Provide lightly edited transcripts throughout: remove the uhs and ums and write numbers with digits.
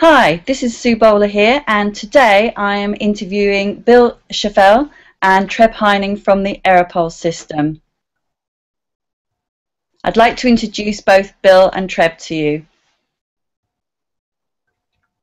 Hi, this is Sue Bowler here, and today I am interviewing Bill Schaffell and Treb Heining from the AeroPole system. I'd like to introduce both Bill and Treb to you.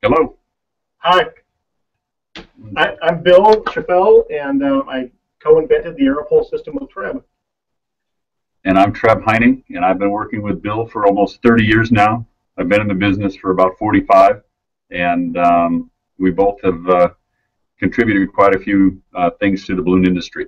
Hello. Hi. I'm Bill Schaffell, and I co-invented the AeroPole system with Treb. And I'm Treb Heining, and I've been working with Bill for almost 30 years now. I've been in the business for about 45, and we both have contributed quite a few things to the balloon industry.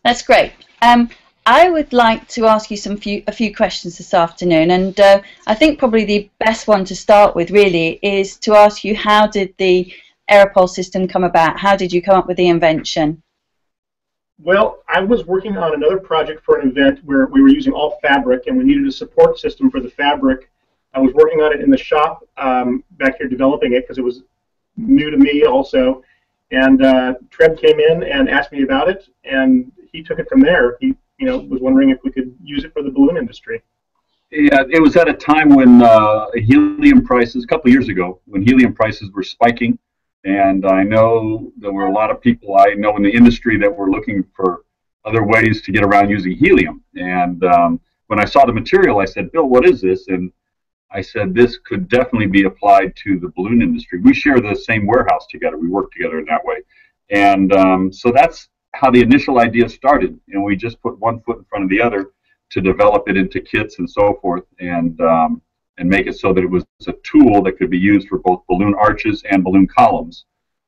That's great. I would like to ask you a few questions this afternoon, and I think probably the best one to start with really is to ask you, how did the AeroPole system come about? How did you come up with the invention? Well, I was working on another project for an event where we were using all fabric, and we needed a support system for the fabric. I was working on it in the shop back here developing it because it was new to me also. And Treb came in and asked me about it, and he took it from there. He was wondering if we could use it for the balloon industry. Yeah, it was at a time when helium prices, a couple of years ago, when helium prices were spiking. And I know there were a lot of people I know in the industry that were looking for other ways to get around using helium. And when I saw the material, I said, Bill, what is this? And I said, this could definitely be applied to the balloon industry. We share the same warehouse together. We work together in that way. And so that's how the initial idea started. And we just put one foot in front of the other to develop it into kits and so forth, and make it so that it was a tool that could be used for both balloon arches and balloon columns.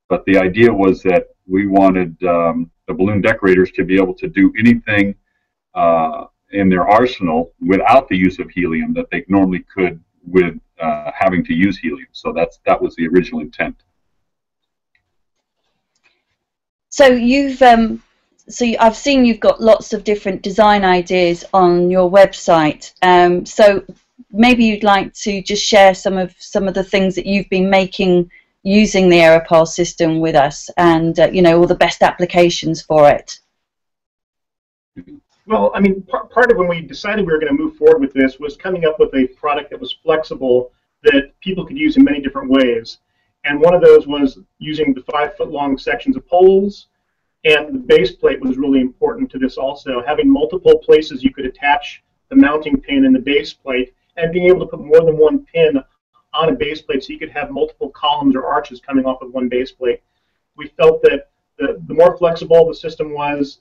But the idea was that we wanted the balloon decorators to be able to do anything in their arsenal without the use of helium that they normally could with having to use helium. So that was the original intent. So I've seen you've got lots of different design ideas on your website. So maybe you'd like to just share some of the things that you've been making using the AeroPole system with us, and all the best applications for it. Well, I mean, part of when we decided we were going to move forward with this was coming up with a product that was flexible, that people could use in many different ways. And one of those was using the 5-foot-long sections of poles, and the base plate was really important to this also. Having multiple places you could attach the mounting pin and the base plate, and being able to put more than one pin on a base plate so you could have multiple columns or arches coming off of one base plate. We felt that the more flexible the system was,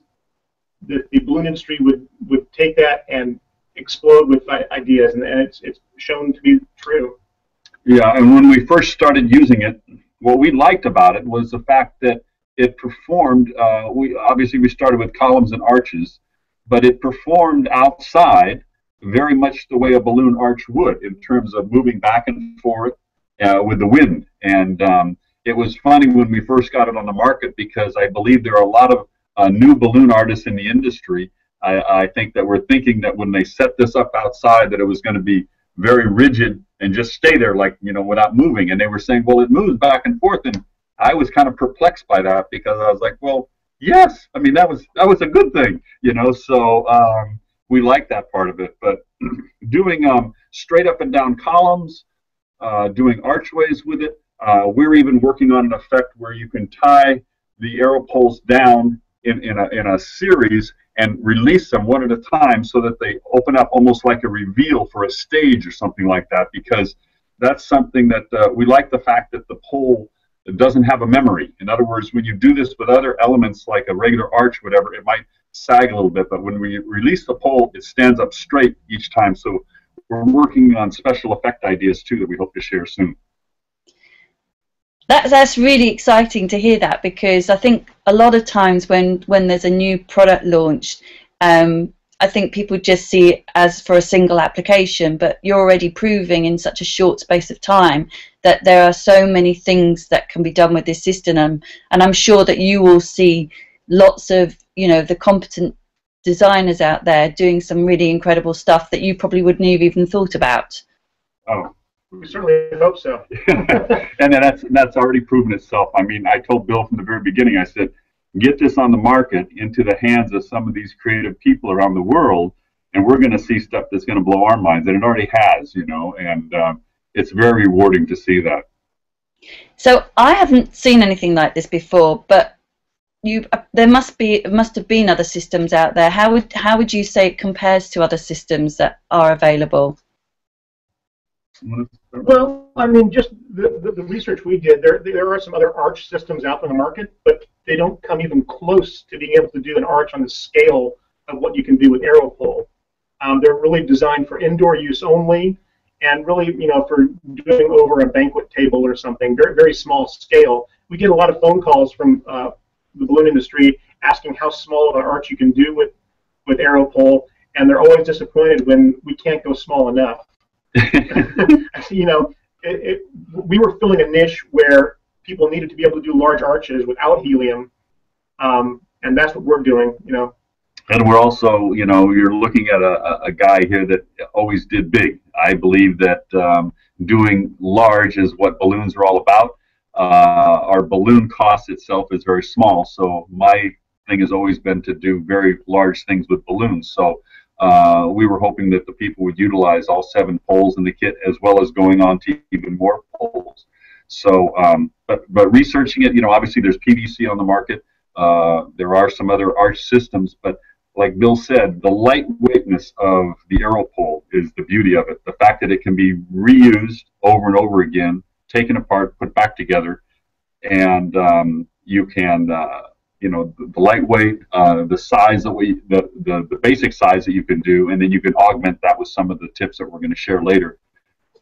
the balloon industry would take that and explode with ideas, and it's shown to be true. Yeah, and when we first started using it, what we liked about it was the fact that it performed, we started with columns and arches, but it performed outside very much the way a balloon arch would, in terms of moving back and forth with the wind. And it was funny when we first got it on the market, because I believe there are a lot of new balloon artists in the industry. I think that we're thinking that when they set this up outside, that it was going to be very rigid and just stay there, like, without moving. And they were saying, well, it moves back and forth. And I was kind of perplexed by that, because I was like, well, yes, I mean, that was a good thing, so we like that part of it. But doing straight up and down columns, doing archways with it, we're even working on an effect where you can tie the AeroPoles down in a series and release them one at a time, so that they open up almost like a reveal for a stage or something like that, because that's something that we like, the fact that the pole doesn't have a memory. In other words, when you do this with other elements like a regular arch, whatever, it might sag a little bit, but when we release the pole, it stands up straight each time. So we're working on special effect ideas too that we hope to share soon. That's really exciting to hear that, because I think a lot of times when there's a new product launched, I think people just see it as for a single application, but you're already proving in such a short space of time that there are so many things that can be done with this system, and I'm sure that you will see lots of the competent designers out there doing some really incredible stuff that you probably wouldn't have even thought about. Oh, we certainly hope so. And that's already proven itself. I mean, I told Bill from the very beginning, I said, get this on the market into the hands of some of these creative people around the world, and we're going to see stuff that's going to blow our minds, and it already has, you know, and it's very rewarding to see that. So I haven't seen anything like this before, but there must have been other systems out there. How would you say it compares to other systems that are available? Well, I mean, just the research we did, there are some other arch systems out in the market, but they don't come even close to being able to do an arch on the scale of what you can do with AeroPole. They're really designed for indoor use only, and really, you know, for doing over a banquet table or something, very, very small scale. We get a lot of phone calls from the balloon industry asking how small of an arch you can do with AeroPole, and they're always disappointed when we can't go small enough. You know, we were filling a niche where people needed to be able to do large arches without helium, and that's what we're doing, you know. And we're also, you know, you're looking at a guy here that always did big. I believe that doing large is what balloons are all about. Our balloon cost itself is very small, so my thing has always been to do very large things with balloons. So we were hoping that the people would utilize all 7 poles in the kit, as well as going on to even more poles. So, but researching it, you know, obviously there's PVC on the market. There are some other arch systems, but like Bill said, the lightweightness of the AeroPole is the beauty of it. The fact that it can be reused over and over again, taken apart, put back together, and you can, you know, the lightweight, the size that the basic size that you can do, and then you can augment that with some of the tips that we're going to share later.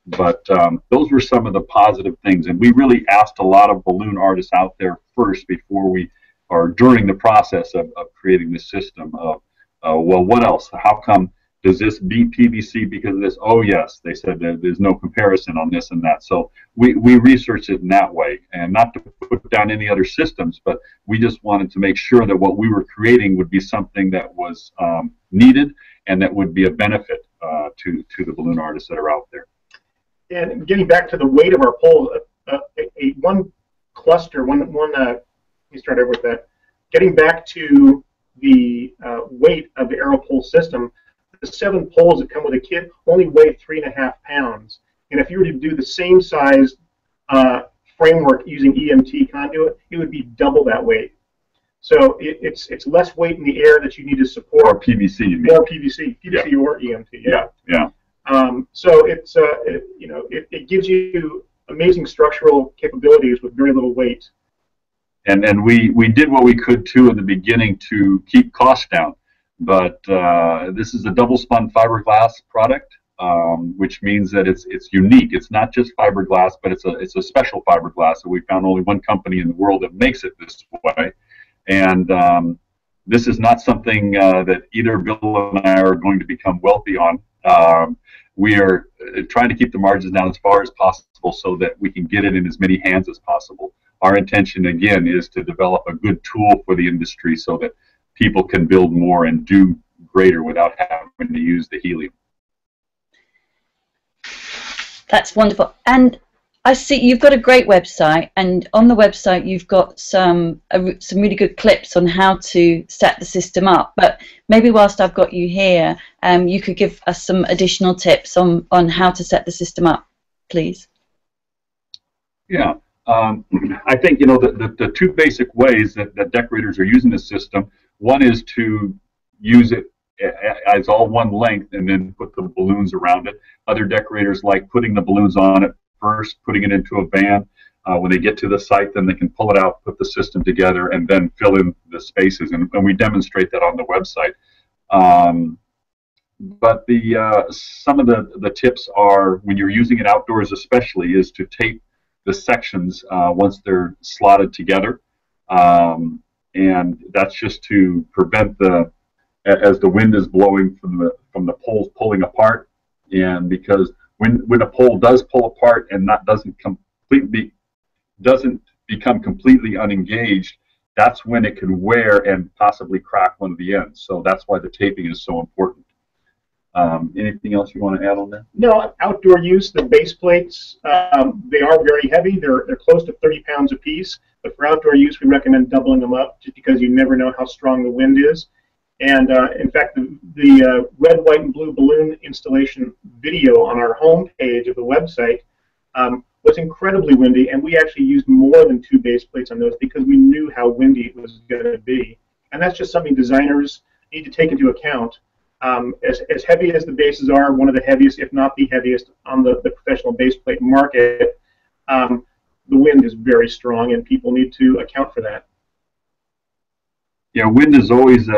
But those were some of the positive things, and we really asked a lot of balloon artists out there first before we, or during the process of creating this system of, well, what else? How come does this beat PVC because of this? Oh, yes, they said there's no comparison on this and that. So we researched it in that way, and not to put down any other systems, but we just wanted to make sure that what we were creating would be something that was needed and that would be a benefit to the balloon artists that are out there. And getting back to the weight of our pole, one cluster, let me start over with that. Getting back to the weight of the AeroPole system, the 7 poles that come with a kit only weigh 3.5 pounds. And if you were to do the same size framework using EMT conduit, it would be double that weight. So it's less weight in the air that you need to support. Or PVC, you mean? Or PVC, yeah. or EMT. Yeah, yeah. So it's you know, it gives you amazing structural capabilities with very little weight. And we did what we could too in the beginning to keep costs down, but this is a double spun fiberglass product, which means that it's unique. It's not just fiberglass, but it's a special fiberglass. So we found only one company in the world that makes it this way, and this is not something that either Bill and I are going to become wealthy on. We are trying to keep the margins down as far as possible so that we can get it in as many hands as possible. Our intention, again, is to develop a good tool for the industry so that people can build more and do greater without having to use the helium. That's wonderful. And I see you've got a great website, and on the website you've got some really good clips on how to set the system up. But maybe whilst I've got you here, you could give us some additional tips on how to set the system up, please. Yeah. I think, you know, the 2 basic ways that decorators are using this system, one is to use it as all one length and then put the balloons around it. Other decorators like putting the balloons on it first, putting it into a van. When they get to the site, then they can pull it out, put the system together, and then fill in the spaces. And we demonstrate that on the website. But some of the tips are, when you're using it outdoors especially, is to tape the sections once they're slotted together, and that's just to prevent as the wind is blowing from the poles pulling apart, and because when a pole does pull apart and doesn't become completely unengaged, that's when it can wear and possibly crack one of the ends. So that's why the taping is so important. Anything else you want to add on that? No, outdoor use, the base plates, they are very heavy. They're close to 30 pounds a piece. But for outdoor use, we recommend doubling them up just because you never know how strong the wind is. And in fact, the red, white, and blue balloon installation video on our homepage of the website was incredibly windy, and we actually used more than 2 base plates on those because we knew how windy it was going to be. And that's just something designers need to take into account. As heavy as the bases are, one of the heaviest, if not the heaviest, on the professional base plate market, the wind is very strong, and people need to account for that. Yeah, wind is always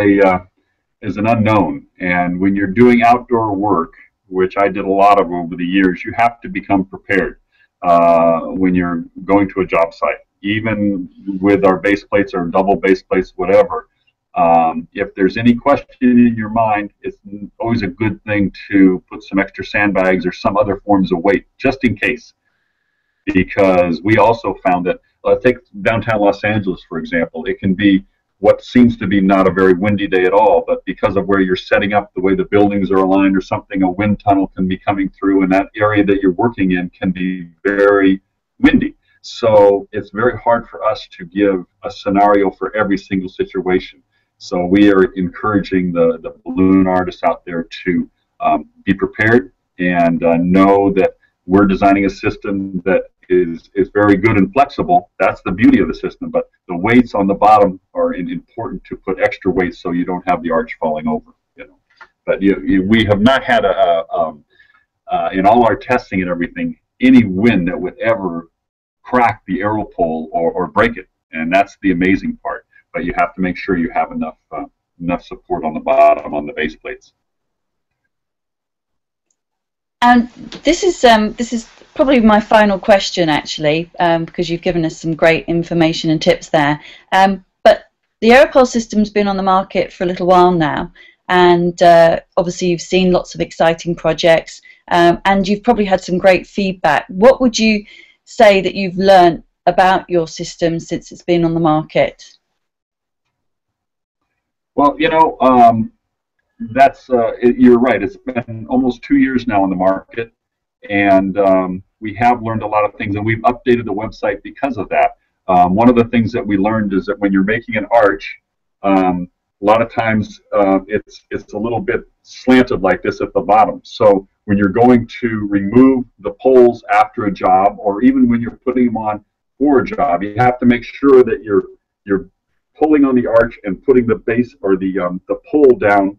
is an unknown, and when you're doing outdoor work, which I did a lot of over the years, you have to become prepared when you're going to a job site. Even with our base plates or double base plates, whatever, if there's any question in your mind, it's always a good thing to put some extra sandbags or some other forms of weight, just in case. Because we also found that, take downtown Los Angeles, for example, it can be what seems to be not a very windy day at all, but because of where you're setting up, the way the buildings are aligned or something, a wind tunnel can be coming through, and that area that you're working in can be very windy. So it's very hard for us to give a scenario for every single situation. So we are encouraging the balloon artists out there to be prepared and know that we're designing a system that is very good and flexible. That's the beauty of the system, but the weights on the bottom are important to put extra weight so you don't have the arch falling over. But we have not had in all our testing and everything, any wind that would ever crack the AeroPole or break it, and that's the amazing part. But you have to make sure you have enough support on the bottom on the base plates. And this is probably my final question, actually, because you've given us some great information and tips there. But the AeroPole system's been on the market for a little while now, and obviously you've seen lots of exciting projects, and you've probably had some great feedback. What would you say that you've learned about your system since it's been on the market? Well, that's you're right. It's been almost 2 years now on the market, and we have learned a lot of things, and we've updated the website because of that. One of the things that we learned is that when you're making an arch, a lot of times it's a little bit slanted like this at the bottom. So when you're going to remove the poles after a job, or even when you're putting them on for a job, you have to make sure that you're pulling on the arch and putting the base or the pole down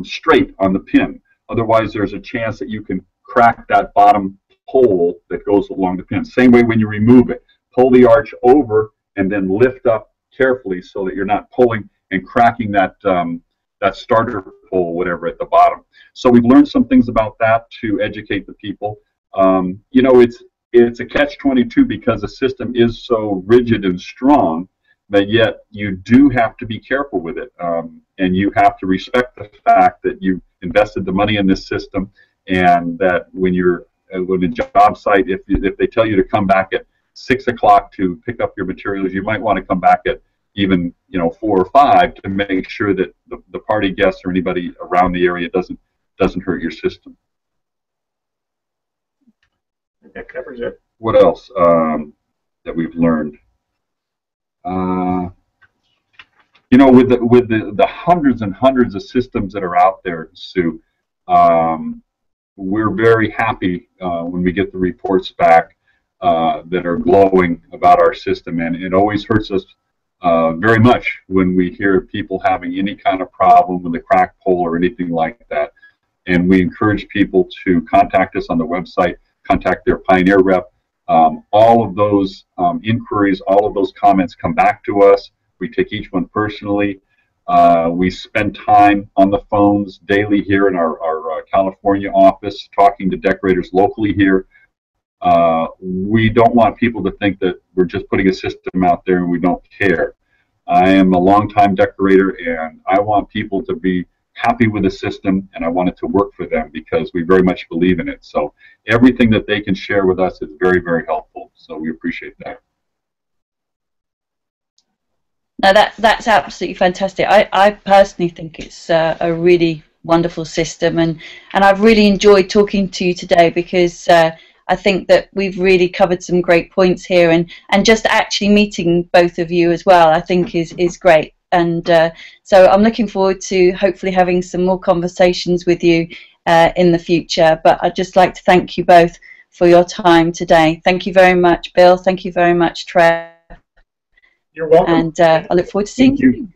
straight on the pin. Otherwise, there's a chance that you can crack that bottom pole that goes along the pin. Same way when you remove it. Pull the arch over and then lift up carefully so that you're not pulling and cracking that that starter pole, whatever, at the bottom. So we've learned some things about that to educate the people. It's a catch-22 because the system is so rigid and strong, but yet you do have to be careful with it, and you have to respect the fact that you invested the money in this system, and that when you're with a job site, if they tell you to come back at 6 o'clock to pick up your materials, you might want to come back at even 4 or 5 to make sure that the party guests or anybody around the area doesn't hurt your system. That covers it. What else that we've learned? With the hundreds and hundreds of systems that are out there, Sue, we're very happy when we get the reports back that are glowing about our system, and it always hurts us very much when we hear people having any kind of problem with a cracked pole or anything like that. And we encourage people to contact us on the website, contact their Pioneer rep. All of those inquiries, all of those comments come back to us. We take each one personally. We spend time on the phones daily here in our California office talking to decorators locally here. We don't want people to think that we're just putting a system out there and we don't care. I am a longtime decorator, and I want people to be happy with the system, and I want it to work for them because we very much believe in it. So everything that they can share with us is very, very helpful. So we appreciate that. No, that's absolutely fantastic. I personally think it's a really wonderful system, and I've really enjoyed talking to you today because I think that we've really covered some great points here, and just actually meeting both of you as well, I think is great. And so I'm looking forward to hopefully having some more conversations with you in the future. But I'd just like to thank you both for your time today. Thank you very much, Bill. Thank you very much, Treb. You're welcome. And I look forward to seeing you.